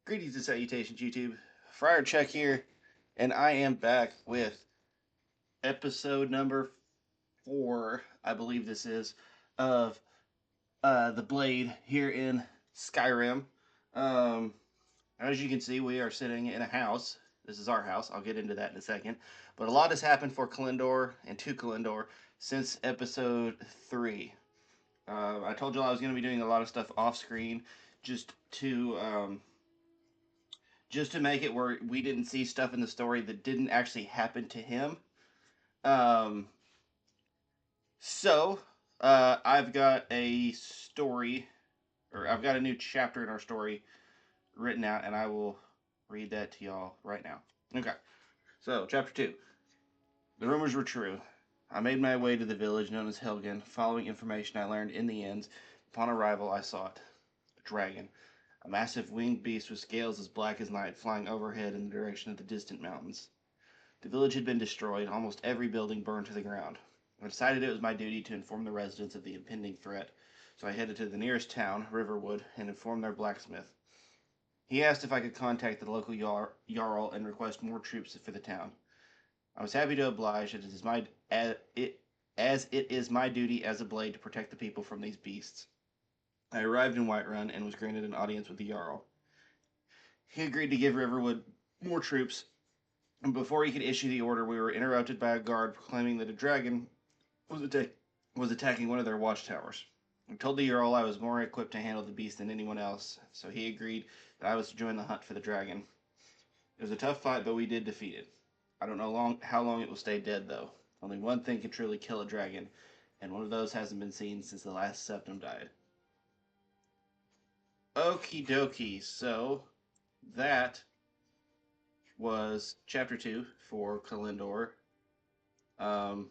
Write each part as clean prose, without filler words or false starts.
Greetings and salutations, YouTube. Friar Check here, and I am back with episode number 4, I believe this is, of The Blade here in Skyrim. Um, as you can see, we are sitting in a house. This is our house. I'll get into that in a second. But a lot has happened for Kalendor and to Kalendor since episode 3. I told you I was going to be doing a lot of stuff off screen just to make it where we didn't see stuff in the story that didn't actually happen to him. Um, so I've got a story, or I've got a new chapter in our story written out, and I will read that to y'all right now. Okay, so chapter 2. The rumors were true. I made my way to the village known as Helgen, following information I learned in the inns. Upon arrival, I saw it. A dragon. A massive winged beast with scales as black as night flying overhead in the direction of the distant mountains. The village had been destroyed, almost every building burned to the ground. I decided it was my duty to inform the residents of the impending threat, so I headed to the nearest town, Riverwood, and informed their blacksmith. He asked if I could contact the local jarl and request more troops for the town. I was happy to oblige, as it is my duty as a blade to protect the people from these beasts. I arrived in Whiterun and was granted an audience with the jarl. He agreed to give Riverwood more troops, and before he could issue the order, we were interrupted by a guard proclaiming that a dragon was attacking one of their watchtowers. I told the Jarl I was more equipped to handle the beast than anyone else, so he agreed that I was to join the hunt for the dragon. It was a tough fight, but we did defeat it. I don't know how long it will stay dead, though. Only one thing can truly kill a dragon, and one of those hasn't been seen since the last septum died. Okie dokie, so that was chapter 2 for Kalendor. Um,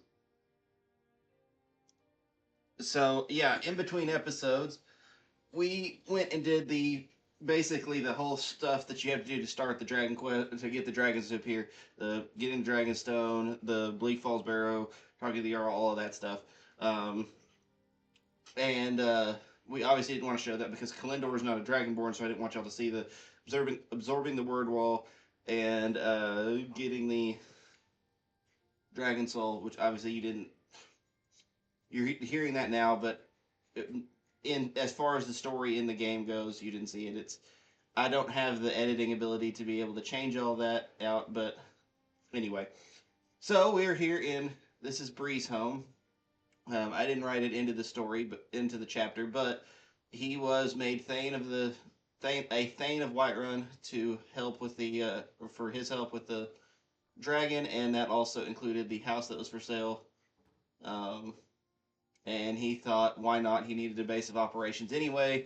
so yeah, in between episodes, we went and did basically the whole stuff that you have to do to start the Dragon Quest to get the dragons to appear, the getting the Dragonstone, the Bleak Falls Barrow, talking to the Jarl, all of that stuff. Um, and we obviously didn't want to show that because Kalendor is not a Dragonborn, so I didn't want y'all to see the absorbing the word wall and getting the Dragon Soul, which obviously you didn't. You're hearing that now, but in as far as the story in the game goes, you didn't see it. I don't have the editing ability to be able to change all that out, but anyway. So we're here in this is Bree's home. I didn't write it into the story, but into the chapter, but he was made Thane of a Thane of Whiterun to help with for his help with the dragon, and that also included the house that was for sale. Um, and he thought, why not? He needed a base of operations anyway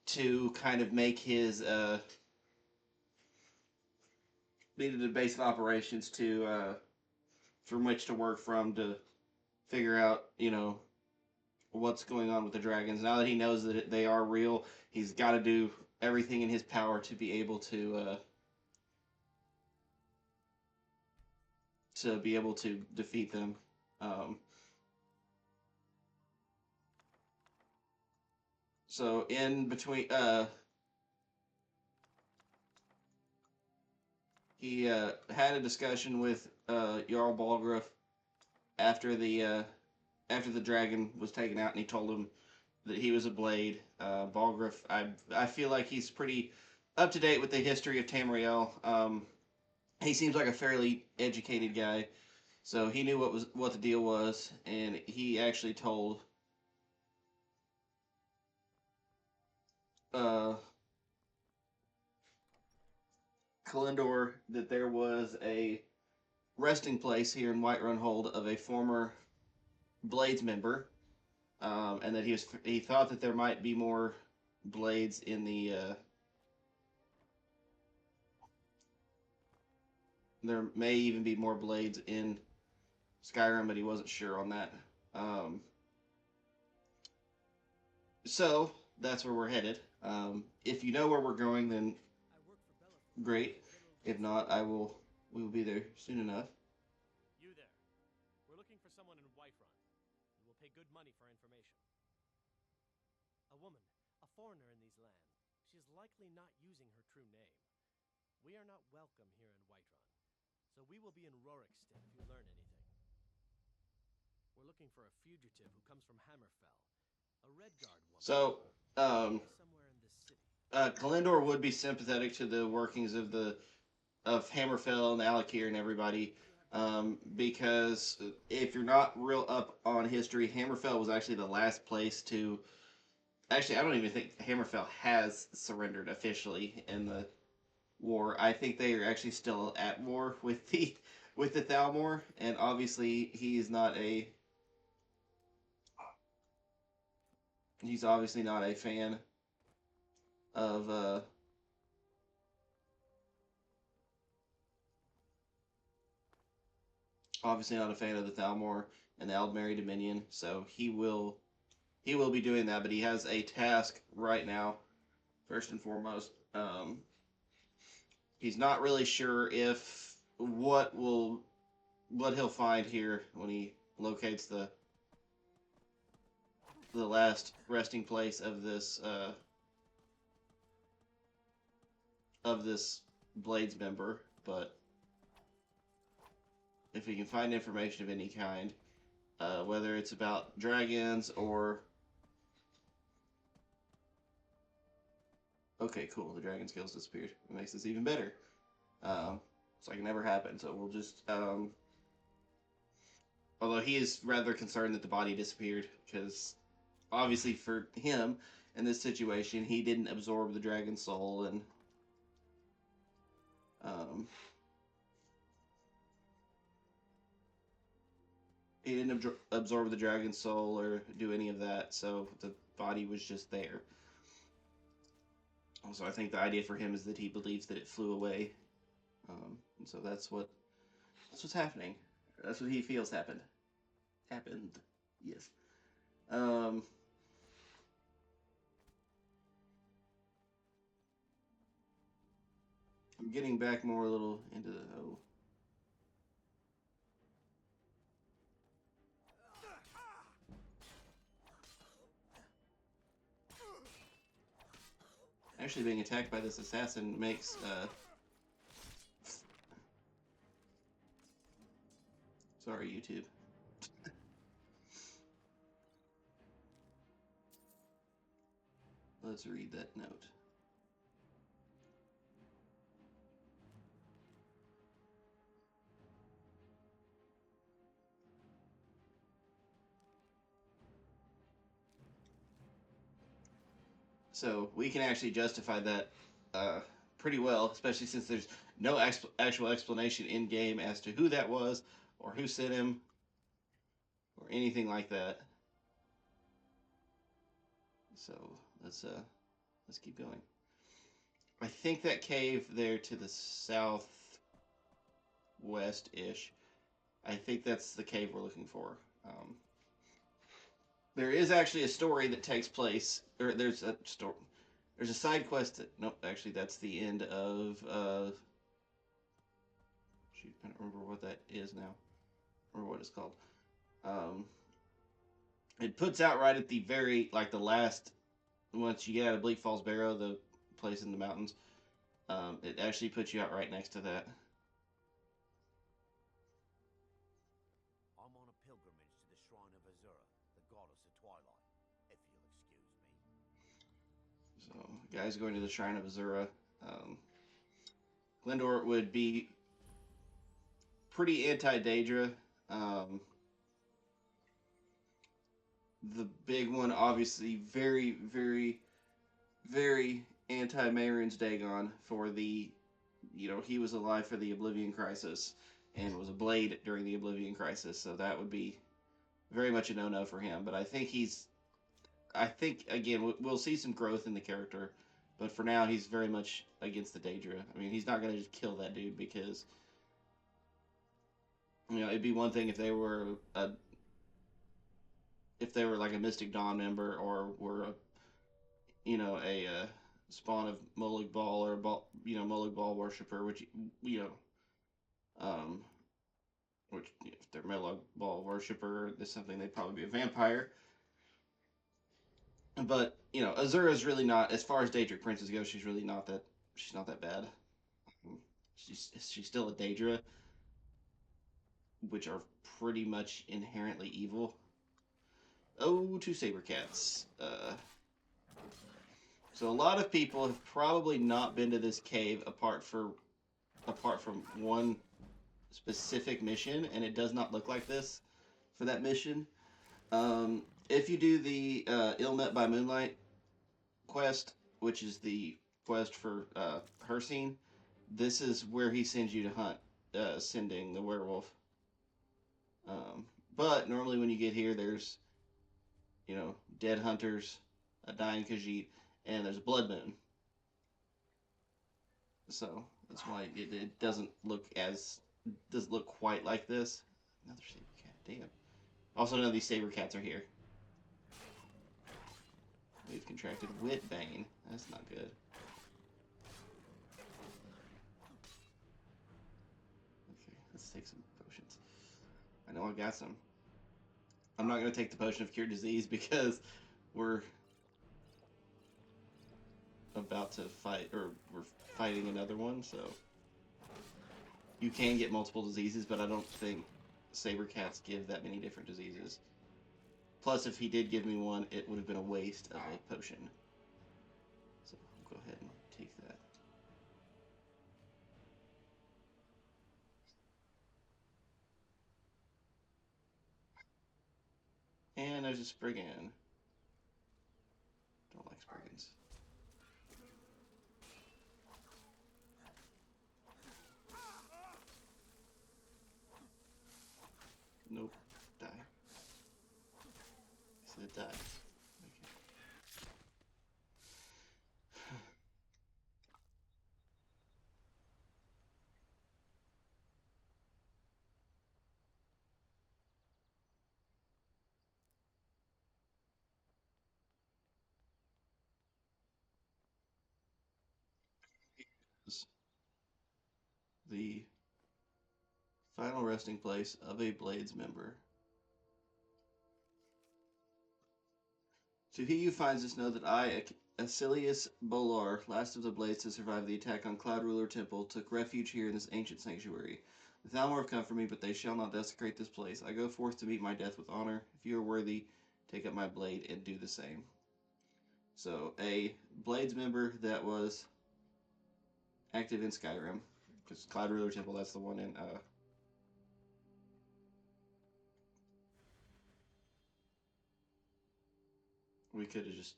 to kind of make his needed a base of operations to from which to work from to figure out what's going on with the dragons. Now that he knows that they are real, he's got to do everything in his power to be able to defeat them. Um, so in between, he had a discussion with Jarl Balgruuf after the dragon was taken out, and he told him that he was a blade. Balgruuf, I feel like he's pretty up to date with the history of Tamriel. He seems like a fairly educated guy, so he knew what the deal was, and he actually told uh, Kalendor that there was a resting place here in Whiterun Hold of a former Blades member, and that he thought that there might be more blades in there may even be more blades in Skyrim, but he wasn't sure on that. Um, so that's where we're headed. If you know where we're going, then great. If not, we will be there soon enough. You there. We're looking for someone in Whiterun. You will pay good money for information. A woman, a foreigner in these lands. She is likely not using her true name. We are not welcome here in Whiterun, so we will be in Rorikstead if you learn anything. We're looking for a fugitive who comes from Hammerfell, a Redguard woman. So, Somewhere in this city. Kalendor would be sympathetic to the workings of Hammerfell and Alakir and everybody, because if you're not real up on history, Hammerfell was actually the last place to. Actually, I don't even think Hammerfell has surrendered officially in the war. I think they are actually still at war with the Thalmor, and obviously he's obviously not a fan of obviously not a fan of the Thalmor and the Aldmeri Dominion, so he will be doing that, but he has a task right now, first and foremost. He's not really sure if what he'll find here when he locates the last resting place of this Blades member, but if he can find information of any kind, whether it's about dragons or okay, cool, the dragon skills disappeared. It makes this even better. So it can never happen. So we'll just although he is rather concerned that the body disappeared because obviously for him in this situation he didn't absorb the dragon soul and he didn't absorb the dragon soul or do any of that, so the body was just there. So I think the idea for him is that he believes that it flew away, and so that's what's happening. That's what he feels happened. Yes. I'm getting back more a little into the actually being attacked by this assassin makes sorry YouTube. Let's read that note. So we can actually justify that pretty well, especially since there's no actual explanation in game as to who that was or who sent him or anything like that. So let's keep going. I think that cave there to the southwest-ish. I think that's the cave we're looking for. There is actually a story that takes place, or there's a story. There's a side quest that nope, actually that's the end of shoot, I don't remember what that is now. Or what it's called. It puts out right at the very the last once you get out of Bleak Falls Barrow, the place in the mountains. It actually puts you out right next to that. I'm on a pilgrimage to the shrine of Azura, the goddess of twilight, if you'll excuse me. So, guys going to the shrine of Azura. Glendor would be pretty anti-Daedra. The big one, obviously, very, very, very anti-Mehrunes Dagon for the, he was alive for the Oblivion Crisis and was a blade during the Oblivion Crisis, so that would be very much a no-no for him. But I think again, we'll see some growth in the character, but for now, he's very much against the Daedra. I mean, he's not going to just kill that dude because, it'd be one thing if they were like a Mystic Dawn member or were a spawn of Molag Bal or Molag Bal worshiper, which which if they're Molag Bal worshiper, there's something they'd probably be a vampire. But Azura is really not, as far as Daedric princes go, she's not that bad. She's still a Daedra, which are pretty much inherently evil. Oh, two saber cats. So a lot of people have probably not been to this cave apart from one specific mission, and it does not look like this for that mission. If you do the Ill Met by Moonlight quest, which is the quest for her scene, this is where he sends you to hunt Sending the werewolf. But normally when you get here, there's dead hunters, a dying Khajiit, and there's a blood moon. So that's why it doesn't look quite like this. Another saber cat. Damn. Also, none of these saber cats are here. We've contracted Witbane. That's not good. Okay, let's take some potions. I know I got some. I'm not going to take the potion of cure disease because we're about to fight, or we're fighting another one, so you can get multiple diseases, but I don't think saber cats give that many different diseases. Plus, if he did give me one, it would have been a waste of a potion. So I'll go ahead and take that. And there's a Spriggan. Don't like Spriggans. Nope. Die. I said die. Okay. The final resting place of a Blades member. To he who finds this, know that I, Acilius Bolar, last of the Blades to survive the attack on Cloud Ruler Temple, took refuge here in this ancient sanctuary. The Thalmor have come for me, but they shall not desecrate this place. I go forth to meet my death with honor. If you are worthy, take up my blade and do the same. So, a Blades member that was active in Skyrim, because Cloud Ruler Temple, that's the one in we could have just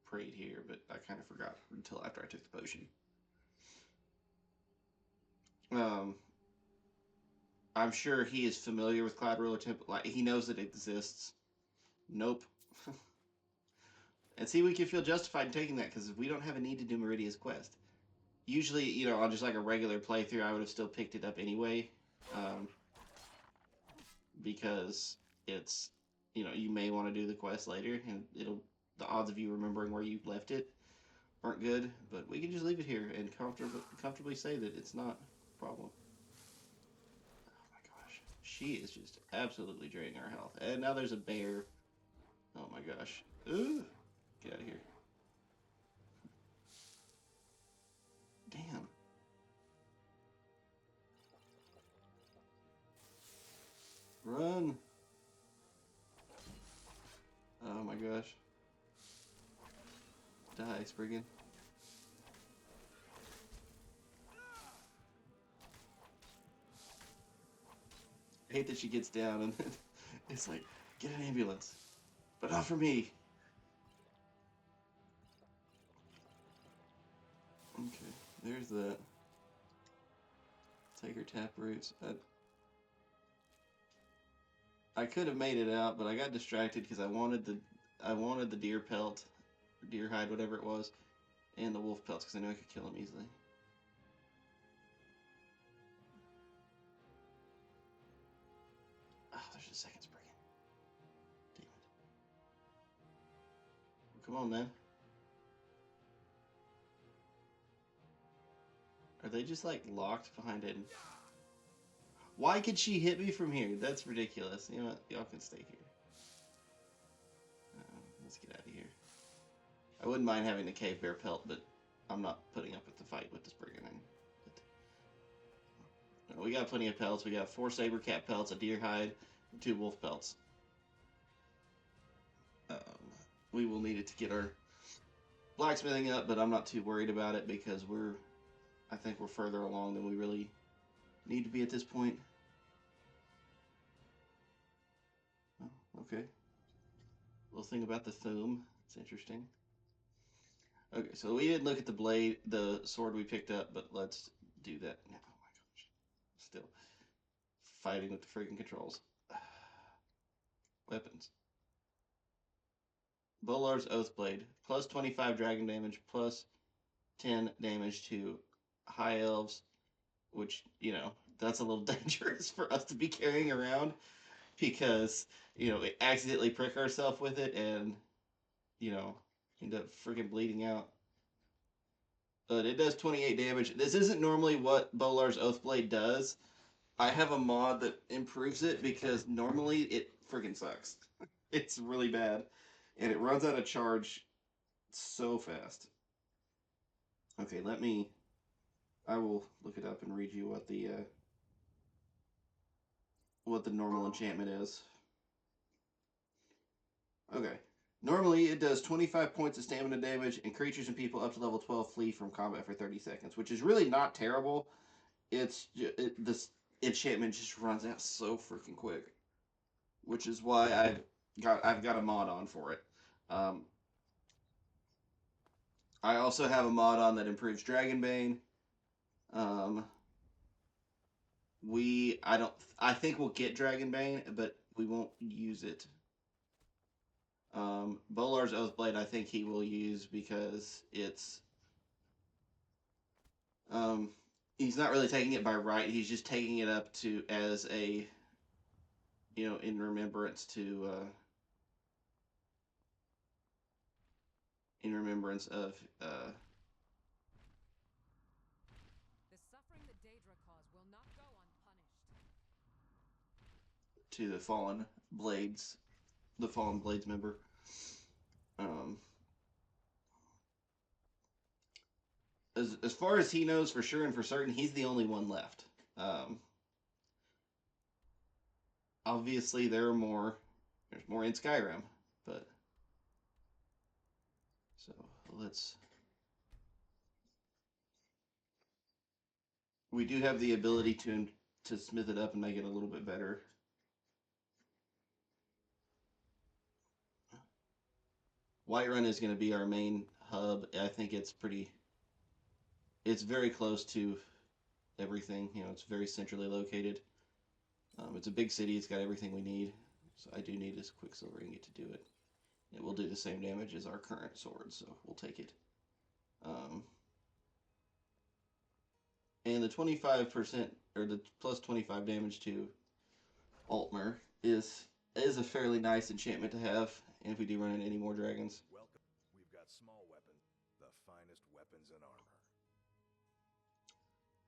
prayed here, but I kind of forgot until after I took the potion. I'm sure he is familiar with Cloud Ruler Temple. Like, he knows that it exists. Nope. And see, we can feel justified in taking that because we don't have a need to do Meridia's quest. Usually, on just like a regular playthrough, I would have still picked it up anyway. Because it's, you may want to do the quest later, and the odds of you remembering where you left it aren't good. But we can just leave it here and comfortably say that it's not a problem. She is just absolutely draining our health. And now there's a bear. Oh my gosh. Ooh. Get out of here. Damn. Run. Oh my gosh. Die, Spriggan. I hate that she gets down and it's like, get an ambulance. But not for me. Okay, there's that. Take her tap roots. I could have made it out, but I got distracted because I wanted the deer pelt, deer hide, whatever it was, and the wolf pelts because I knew I could kill him easily. Oh, there's a second Spriggan. Damn it. Come on, man. Are they just like locked behind it? Why could she hit me from here? That's ridiculous. You know what? Y'all can stay here. Let's get out of here. I wouldn't mind having the cave bear pelt, but I'm not putting up with the fight with the Spriggan. We got plenty of pelts. We got 4 saber cat pelts, a deer hide, and 2 wolf pelts. Um, we will need it to get our blacksmithing up, but I'm not too worried about it because I think we're further along than we really need to be at this point. Oh, okay. Little thing about the thum. It's interesting. Okay, so we didn't look at the sword we picked up, but let's do that now. Oh my gosh. Still fighting with the freaking controls. Weapons. Bolar's Oathblade. Plus 25 dragon damage, plus 10 damage to high elves, which, that's a little dangerous for us to be carrying around because, we accidentally prick ourselves with it and, end up freaking bleeding out. But it does 28 damage. This isn't normally what Bolar's Oathblade does. I have a mod that improves it because normally it freaking sucks. It's really bad. And it runs out of charge so fast. Okay, I will look it up and read you what the normal enchantment is. Okay. Normally, it does 25 points of stamina damage, and creatures and people up to level 12 flee from combat for 30 seconds, which is really not terrible. This enchantment just runs out so freaking quick, which is why I've got a mod on for it. I also have a mod on that improves Dragonbane. I think we'll get Dragonbane, but we won't use it. Bolar's Oathblade, I think he will use because he's not really taking it by right. He's just taking it up to as a, in remembrance of The suffering the Daedra cause will not go unpunished. to the fallen blades member. As far as he knows for sure and for certain, he's the only one left. Obviously, there's more in Skyrim, but so we do have the ability to smith it up and make it a little bit better. Whiterun is going to be our main hub. I think it's very close to everything. It's very centrally located. It's a big city. It's got everything we need. So I do need this Quicksilver ingot to do it. It will do the same damage as our current sword, so we'll take it. And the 25% or the plus 25 damage to Altmer is a fairly nice enchantment to have. And if we do run into any more dragons. Welcome. We've got small weapons, the finest weapons and armor.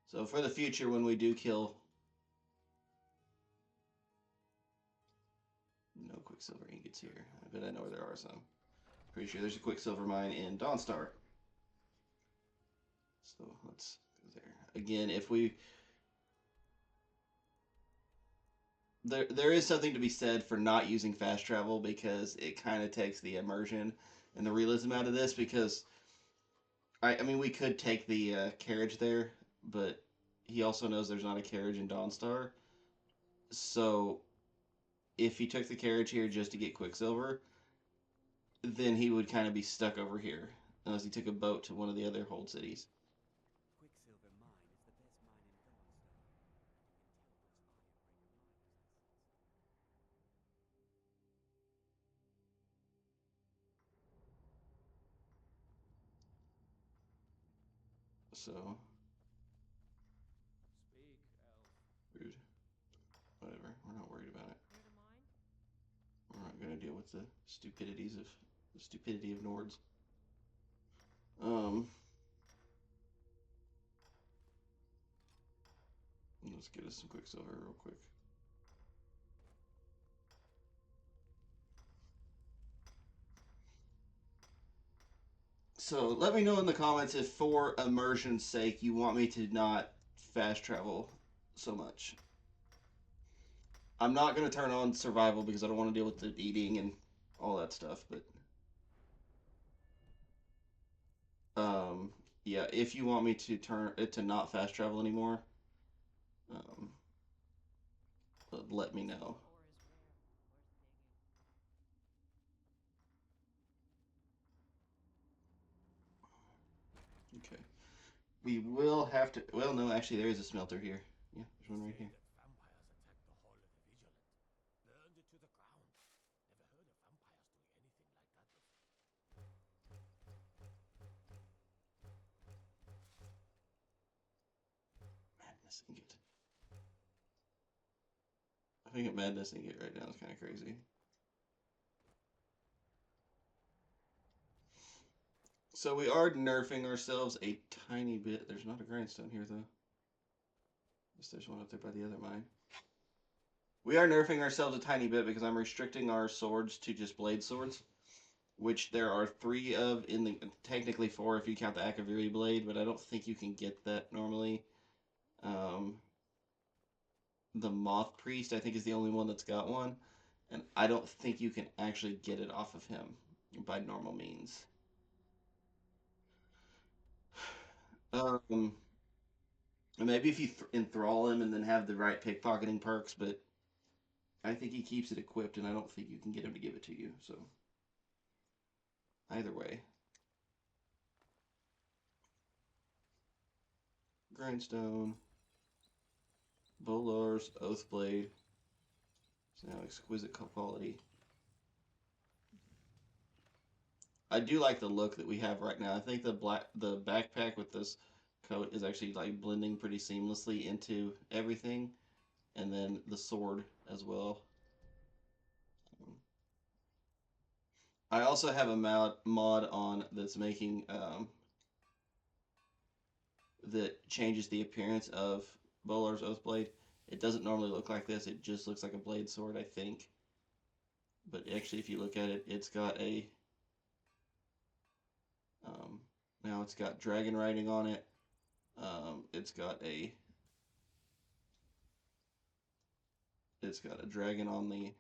So for the future, when we do kill, no Quicksilver ingots here. I bet I know where there are some. Pretty sure there's a Quicksilver mine in Dawnstar. So let's go there. Again, if we... There is something to be said for not using fast travel because it kind of takes the immersion and the realism out of this because... I mean, we could take the carriage there, but he also knows there's not a carriage in Dawnstar. So if he took the carriage here just to get Quicksilver, then he would kind of be stuck over here unless he took a boat to one of the other hold cities. Quicksilver mine is the best mine in Dawnstar. So, Speak, elf. rude. Whatever. We're not worried about it. Near the mine? We're not going to deal with the stupidity of Nords. Let's get us some Quicksilver real quick. So let me know in the comments if for immersion's sake you want me to not fast travel so much. I'm not gonna turn on survival because I don't want to deal with the eating and all that stuff. But um, yeah, if you want me to turn it to not fast travel anymore, um, let me know. Okay. We will have to. Well, no, actually, there is a smelter here. Yeah, there's one right here. That vampires attacked the Hall of the Vigilant. Burned it to the ground. Never heard of vampires doing anything like that before. Madness ingot. I think a madness ingot right now is kind of crazy. So we are nerfing ourselves a tiny bit. There's not a grindstone here, though. Guess there's one up there by the other mine. We are nerfing ourselves a tiny bit because I'm restricting our swords to just blade swords, which there are 3 of in the technically 4 if you count the Akaviri blade, but I don't think you can get that normally. The Moth Priest I think is the only one that's got one, and I don't think you can actually get it off of him by normal means. Maybe if you enthrall him and then have the right pickpocketing perks, but I think he keeps it equipped, and I don't think you can get him to give it to you. So either way, grindstone, Bolar's Oathblade. It's now exquisite quality. I do like the look that we have right now. I think the backpack with this coat is actually like blending pretty seamlessly into everything, and then the sword as well. I also have a mod on that's making that changes the appearance of Bolar's Oathblade. It doesn't normally look like this. It just looks like a blade sword, I think. But actually, if you look at it, it's got a now it's got dragon writing on it. It's got a dragon on the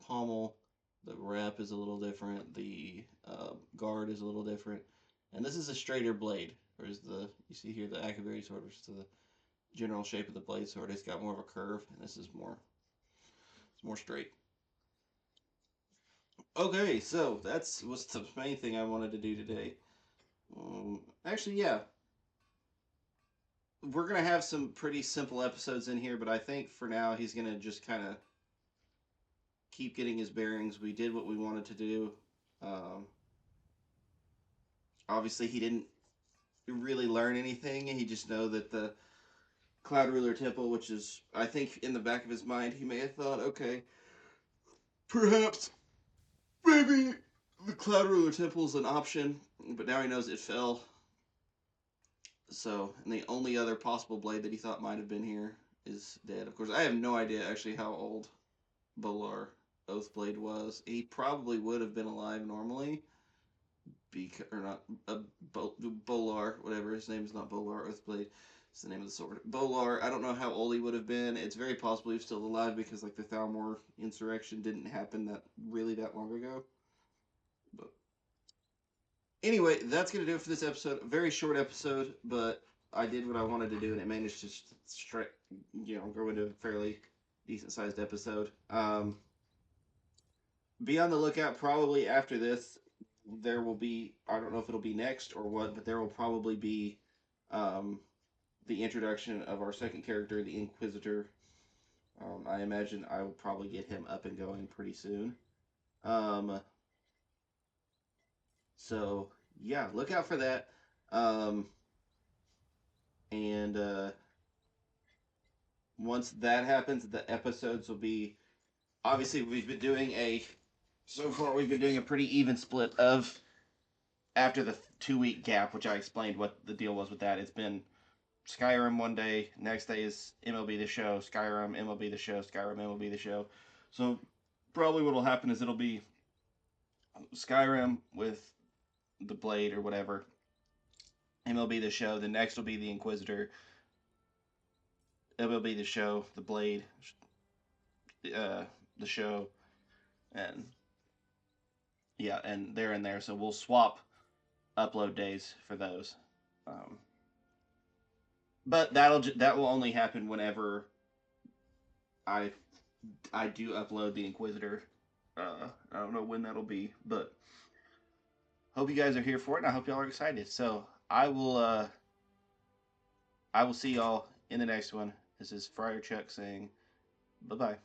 pommel. The wrap is a little different. The guard is a little different. And this is a straighter blade. Whereas you see here the Akaviri sword, which is the general shape of the blade sword, it's got more of a curve, and this is more straight. Okay, so that's what's the main thing I wanted to do today. Actually, yeah, we're gonna have some pretty simple episodes in here, but I think for now he's gonna just kind of keep getting his bearings. We did what we wanted to do. Obviously, he didn't really learn anything. He just know that the Cloud Ruler Temple, which is, I think, in the back of his mind, he may have thought, okay, perhaps, maybe the Cloud Ruler Temple is an option, but now he knows it fell. So, and the only other possible blade that he thought might have been here is dead. Of course, I have no idea actually how old Bolar Oathblade was. He probably would have been alive normally, or not, Bolar, whatever, his name is not Bolar Oathblade. It's the name of the sword. Bolar, I don't know how old he would have been. It's very possible he's still alive because like the Thalmor insurrection didn't happen that long ago. But anyway, that's gonna do it for this episode. A very short episode, but I did what I wanted to do, and it managed to grow into a fairly decent sized episode. Be on the lookout. Probably after this, there will be. I don't know if it'll be next or what, but there will probably be the introduction of our second character, the Inquisitor. I imagine I will probably get him up and going pretty soon. So yeah, look out for that. And once that happens, the episodes will be. Obviously, so far we've been doing a pretty even split of after the 2-week gap, which I explained what the deal was with that. It's been Skyrim one day, next day is MLB The Show, Skyrim, MLB The Show, Skyrim, MLB The Show. So probably what will happen is it'll be Skyrim with the Blade or whatever, MLB The Show, the next will be the Inquisitor, MLB The Show, The Blade, the show, and yeah, and they're in there. So we'll swap upload days for those. Um, but that will only happen whenever I I do upload the Inquisitor. I don't know when that'll be, but hope you guys are here for it, and I hope y'all are excited. So I will see y'all in the next one. This is Friar Chuck saying bye bye.